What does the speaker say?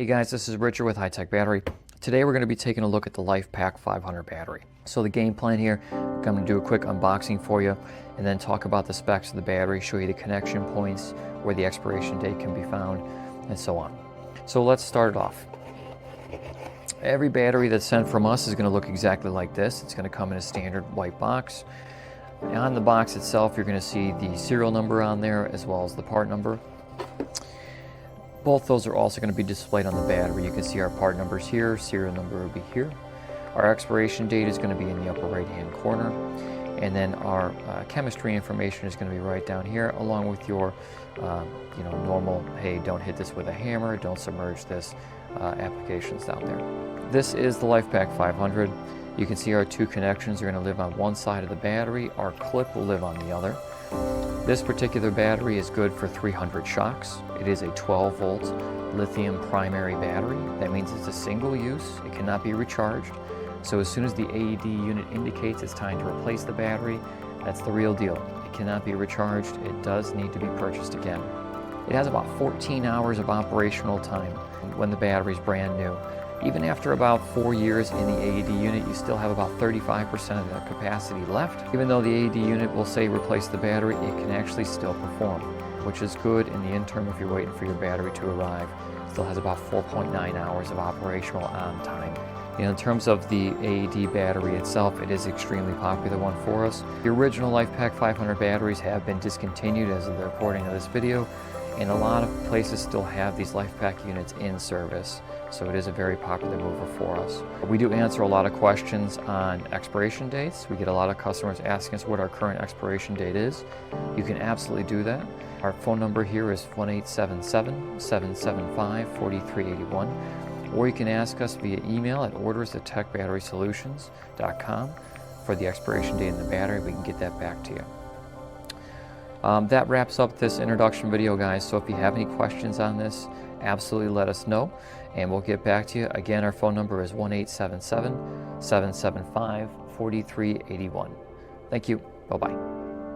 Hey guys, this is Richard with High Tech Battery. Today we're going to be taking a look at the Lifepak 500 battery. So the game plan here, I'm going to do a quick unboxing for you and then talk about the specs of the battery, show you the connection points, where the expiration date can be found, and so on. So let's start it off. Every battery that's sent from us is going to look exactly like this. It's going to come in a standard white box. On the box itself, you're going to see the serial number on there as well as the part number. Both those are also going to be displayed on the battery. You can see our part numbers here, serial number will be here. Our expiration date is going to be in the upper right hand corner. And then our chemistry information is going to be right down here, along with your normal, hey, don't hit this with a hammer, don't submerge this applications down there. This is the Lifepak 500. You can see our two connections are going to live on one side of the battery. Our clip will live on the other. This particular battery is good for 300 shocks. It is a 12-volt lithium primary battery. That means it's a single use. It cannot be recharged. So as soon as the AED unit indicates it's time to replace the battery, that's the real deal. It cannot be recharged. It does need to be purchased again. It has about 14 hours of operational time when the battery is brand new. Even after about 4 years in the AED unit, you still have about 35% of the capacity left. Even though the AED unit will say replace the battery, it can actually still perform, which is good in the interim if you're waiting for your battery to arrive. It still has about 4.9 hours of operational on time. In terms of the AED battery itself, it is an extremely popular one for us. The original Lifepak 500 batteries have been discontinued as of the recording of this video, and a lot of places still have these Lifepak units in service, so it is a very popular mover for us. We do answer a lot of questions on expiration dates. We get a lot of customers asking us what our current expiration date is. You can absolutely do that. Our phone number here is 1-877-775-4381, or you can ask us via email at orders@techbatterysolutions.com for the expiration date of the battery. We can get that back to you. That wraps up this introduction video, guys. So if you have any questions on this, absolutely let us know and we'll get back to you. Again, our phone number is 1-877-775-4381. Thank you. Bye-bye.